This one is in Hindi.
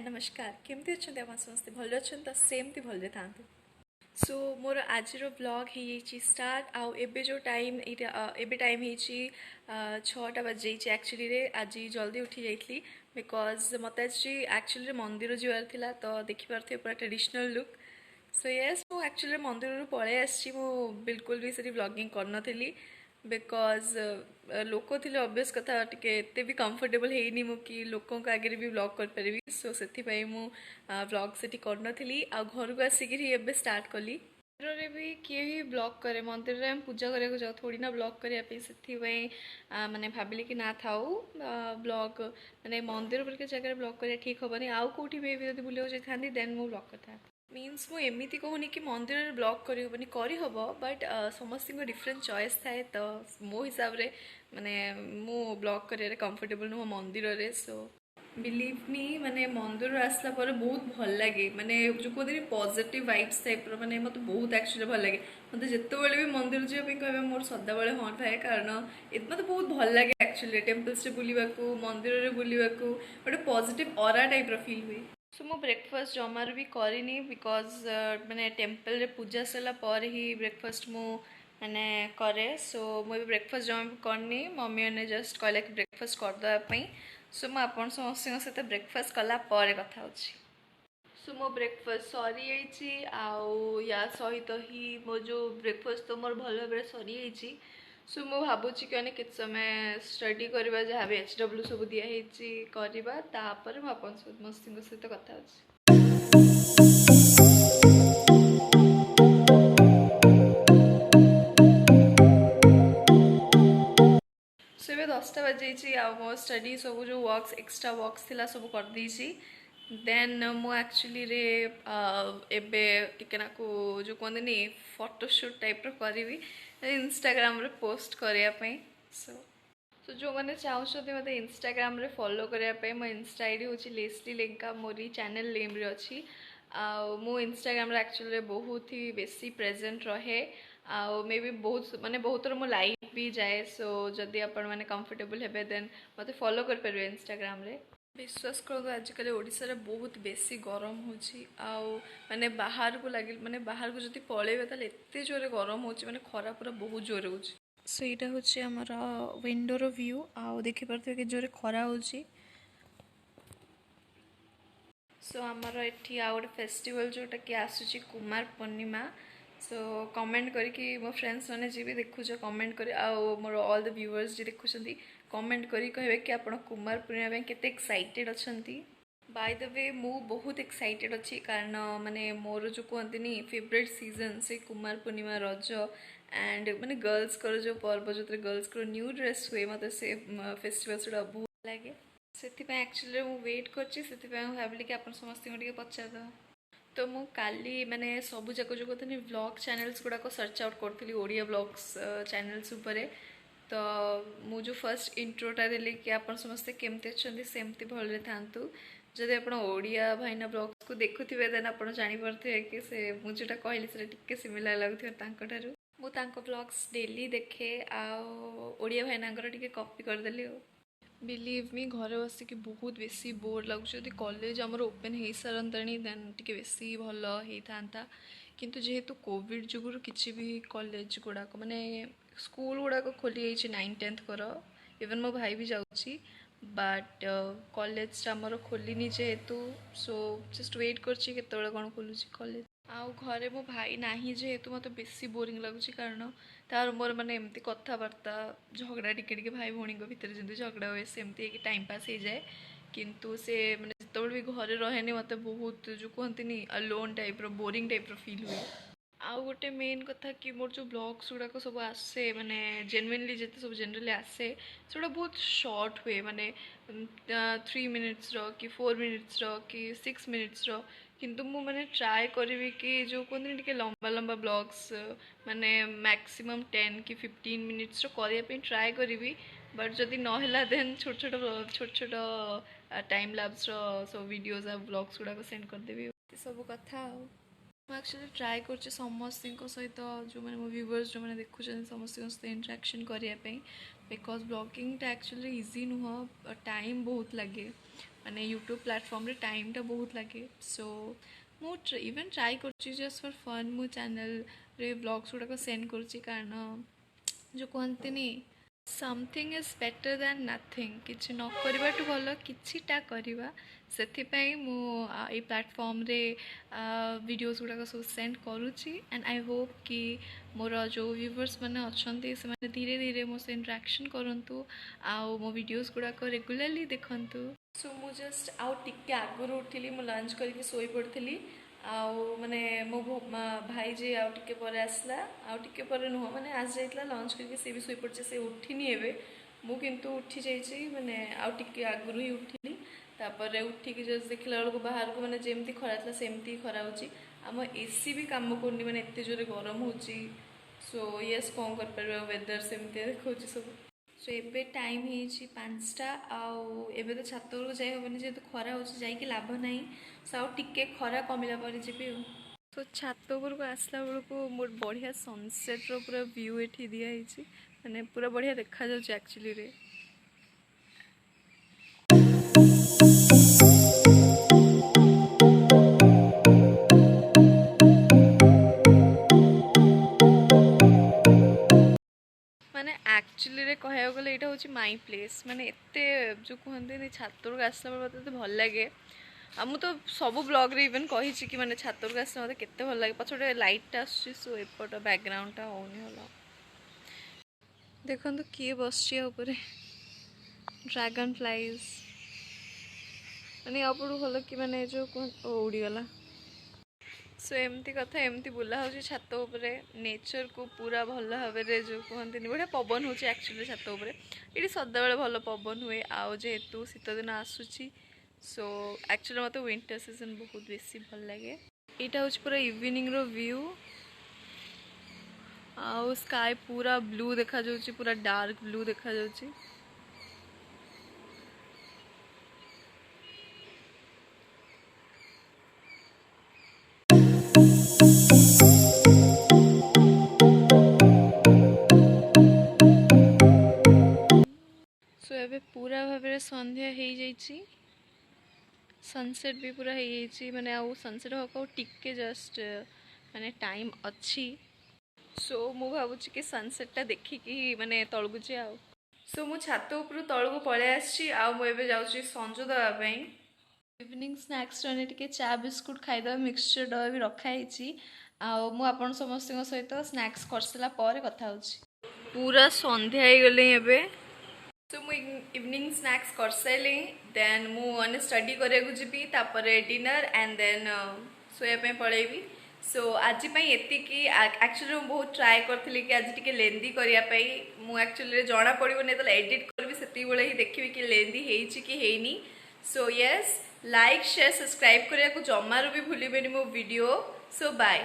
नमस्कार केमती अच्छा आप समस्ते भल अच्छा तो सेमती भलरे था। सो मोर आज ब्लॉग हो स्टार्ट आउ एबे जो टाइम एबे टाइम हो 6टा बजे एक्चुअली रे आज जल्दी उठी जाइली बिकज मत आज एक्चुअली मंदिर जीवार थिला तो देखिपारे पूरा ट्रेडिशनल लुक। सो येस मु एक्चुअली मंदिर पलि आसी बिल्कुल भी से ब्लॉगिंग करनी बिकज लोक थे ऑब्वियस कथा टिके एते भी कंफर्टेबल है मु कि लोकों आगे भी ब्लॉग कर पारि। सो से ब्लॉग से करनी आ घर को आसिक स्टार्ट कली। मंदिर भी किए भी ब्लॉग करे मंदिर में हम पूजा करने जाऊ थोड़ी ना ब्लॉग करने से माने भाविली कि ना थाऊ ब्लॉग माने मंदिर पर जगह ब्लॉग करा ठीक हेनी आउ कौटी भी बुलाक जाती देन मु ब्लॉग करता मीन्स मु एमती कहूनी कि मंदिर में ब्लॉग करहब बट समस्त डिफरेंट चॉइस थाए तो मो हिसाब रे माने मु ब्लॉग कर कंफर्टेबल नुह मंदिर रे। सो बिलीव मी माने मंदिर आसला पर बहुत भल लगे माने जो कहते पॉजिटिव वाइब्स टाइप माने मत बहुत एक्चुअली भल लगे मत जिते भी मंदिर जावाई कह मोर सदाबले हाँ थाए कारण मत बहुत भल लगे एक्चुअली टेम्पल्स बुलवाक मंदिर में बुलवाक गोटे पॉजिटिव ऑरा टाइप फील हुए। सो मो ब्रेकफास्ट जमार भी करनी बिकज माने टेम्पल रे पूजा सरला पर ही ब्रेकफास्ट मु माने करे। सो मुझे ब्रेकफास्ट जमा भी करनी मम्मी ने जस्ट कहला कि ब्रेकफास्ट करदेवाई। सो मुझे आप समस्त सहित ब्रेकफास्ट कला कथा होची। सो मो ब्रेकफास्ट सरी या सहित ही मो जो ब्रेकफास्ट तो मोर भल भाव सरी। सो मु भावुची कि कित समय स्टडी करवा जहाँ भी HW सब दिखाई करवा तापर मस्ती सहित कथा होची। सो ए 10टा बजे मो स्टडी सब जो वर्क्स एक्स्ट्रा वर्क्स थिला सब कर देछि देन मु एक्चुअली रे एबे टिकेनाकू जो कहते फोटोशूट टाइप करी इंस्टाग्राम रे पोस्ट करने। सो जो मैंने चाहते मत इंस्टाग्राम रे फॉलो करने मो इंस्टा आईडी हूँ लेस्ली लेंका मोरी चैनल नेम रे अच्छी मो इंस्टाग्राम रे एक्चुअली बहुत ही बेसी प्रेजेंट रहे आउ मे भी बहुत माने बहुत मो लाइव भी जाए। सो जदि आपण मैंने कंफर्टेबल हेबे देन मते फॉलो कर पारे इंस्टाग्राम रे। विश्वास करो आजिकल ओडिशा बहुत बेसी गरम होने बाहर को लगे माने बाहर को जब पलैबे ताले एते जोरे गरम हो माने खरा पूरा बहुत जोरे हो। सो यहाँ हूँ आमर विंडोर व्यू आउ देखिपे कि जोरे खरा हो। सो आमर एटी आ गए फेस्टिवल जोटा कि आसूची कुमार पूर्णिमा। सो कमेंट करके मो फ्रेंड्स मैंने जी भी देखुच कमेंट कर मोर ऑल द व्यूअर्स जी देखुं कमेंट करी कहे कि आप कुमार पूर्णिमा केते एक्साइटेड अच्छा। बाय द वे मु बहुत एक्साइटेड अच्छी कारण माने मोर जो कहते फेवरेट सीजन से कुमार पूर्णिमा रज एंड माने गर्ल्स कर जो पर्व जो गर्ल्स को न्यू ड्रेस हुए मत से फेस्टिवल गुड़ा बहुत लगे से एक्चुअली मु वेट कर भाविली कि आप समस्त पचार तो मु काली माने सबू जाक जो कहते व्लॉग चैनल्स गुड़ाक सर्च आउट करी ओडिया व्लॉग्स चैनल्स उपरे तो मु जो फर्स्ट इंट्रोटा देली कि आप समस्ते केमती अच्छा सेमती भलरे थांतु जदि आप ओडिया भाईना ब्लॉग्स को देखुवे देन आप जापारे कि से मुझा कहली से टिके सिमिलर लगुवर मु ब्लॉग्स डेली देखे ओडिया भाईना टिके कॉपी करदेली। बिलीव मी घर बसिक बहुत बेसी बोर लगुच कॉलेज आमर ओपन हो सारतानी देन टिके बेसी भल होता किंतु जेहेतु कोविड जुगुरु किसी भी कॉलेज गुड़ाक माने स्कूल गुड़ाक खोली जाइए 9-10th कर इवन मो भाई भी जाऊँगी बट कॉलेज आमर खोलनी जेहेतु सो जस्ट वेट करते कौन खोलुची कॉलेज आउ घरे मो भाई नाही जेहेतु मत बेसी बोरिंग लगुच कारण तार मोर माने एमती कथबार्ता झगड़ा टिके भाई भौणी भितर जमी झगड़ा हुए सेमती टाइम पास हो जाए किंतु से माने जिते भी घरे रहे मत बहुत जो कहते loan type boring type feel हुए। आउ गोटे मेन कथा कि मोर जो ब्लॉग्स गुड़ाक सब आसे माने जेन्युइनली जिते सब जनरली आसे से बहुत शॉर्ट हुए माने 3 मिनिट्स कि 4 मिनिट्स कि 6 मिनिट्स किंतु मु माने ट्राए करी कि जो कहते टिके लंबा लंबा ब्लॉग्स माने मैक्सिमम 10 कि 15 मिनिट्स करने ट्राए करी बट जदि नहला देन छोट छोट टाइम लैप्स सब वीडियोज ब्लॉग्स गुड़ाक सेंड करदेवी सब कथा। एक्चुअली ट्राए कर समस्त सहित जो मैंने मो व्यूवर्स जो मैंने देखुं समस्त सहित इंटरेक्शन करने बिकज ब्लॉगिंगटा एक्चुअली इजी नुह टाइम बहुत लगे माने यूट्यूब प्लेटफॉर्म रे टाइमटा बहुत लगे सो मु इवन ट्राए कर जस्ट फॉर फन मो चैनल रे ब्लॉग्स गुड़ाक सेंड कर कारण जो कहते something is better than nothing किसी न करवाटू भल किछिटा करवा से मुझे प्लेटफॉर्म रे वीडियोस गुड़ाक सब सेंड करुच्ची एंड आई होप कि मोर जो व्यूवर्स मैंने अच्छा से धीरे धीरे मो से इंटरेक्शन करूँ आउ मो वीडियोस गुड़ाक रेगुलरली देखूँ सो मु जस्ट आउ टिके आगुरी उठिली मु लंच करके सोई पड़ी आउ माने मो भाई जे आउ टिके पर आसला आउ टिके पर नुह माने आज जाइतला लंच करके से भी सोई पड़ছে से उठिनी एबे मु किंतु उठी जाइछि माने आउ टिके आगुरी ही उठिली तापर उठिकी जस्ट देखला बेलू बाहर को माने जेमती खरा था सेमती खरा होची आम एसी भी काम करनी माने एते जोरे गरम होची सो यस कौन कर परबा वेदर सेमती देखौची सब सो एबे टाइम होइछि 5टा आउ एबे तो छात उपरକୁ जाई होबनी जेहेतु खरा होची जाई कि लाभ नाही सो आउ टिके खरा कमिला पर जिबी तो छात उपरକୁ आसला बेलू मोर बढ़िया सनसेट रो पूरा व्यू एठी दिया होइछि माने पूरा बढ़िया देखा जाउछि एक्चुअली रे माने एक्चुअली रे कहया गले एटा होची माय प्लेस माने एते जो कहते छात उपरକୁ आसला बेलू मते भल लागे आ मु तो सब ब्लॉग रे इवन कही कि माने छात उपरକୁ आसला मते केते भल लागे पछोटे लाइटटा आछी सो एपट बैकग्राउंडटा होनी होला देखंतु किए बसची ऊपर ड्रैगन फ्लाइज माने आपड़ू भल कि माने जो उड़ी गला सो एमती कथा एमती बुला हो छात उपरे नेचर को पूरा भल भाव जो कहते बढ़िया पवन हो एक्चुअली छात उपरे ये सदाबले भल पवन हुए आउ जेहेतु शीत दिन आसूची सो एक्चुअली मत विंटर सीजन बहुत बेसी भल लगे यहाँ हूँ पूरा इवनिंग रो व्यू आउ स्काई पूरा ब्लू देखा जाउची पूरा डार्क ब्लू देखा जाउची सो एबे पूरा भाव संध्या हो जाइए सनसेट भी पूरा हो जाइए माने आउ सनसेट होगा टिके जस्ट माने टाइम अच्छी सो मु भावुची कि सनसेटटा देखिकी माने तळगु जे आउ सो मु छात उपरु तळगु पळे आछि आ मु एबे जाउची संजो दवा पई इवनिंग स्नैक्स रने टिके चा बिस्कुट खाइदा मिक्सचर डबा भी रखा हिची आ मु आपन समस्त सहित स्नैक्स करसला पर कथा होची पूरा संध्या हो गले एबे सो मु इवनिंग स्नैक्स कर सारे देन मुझे स्टडी करने जी डिनर एंड देन सोया पलैबी सो आज एति एक्चुअली बहुत ट्राए करी कि आज टी लेंदी करने मुझे जना पड़ो नहीं एडिट करी से ही देखी कि लेंदी है कि हैनी so yes like share subscribe करने को जमारू भी भूलें मो वीडियो सो बाय।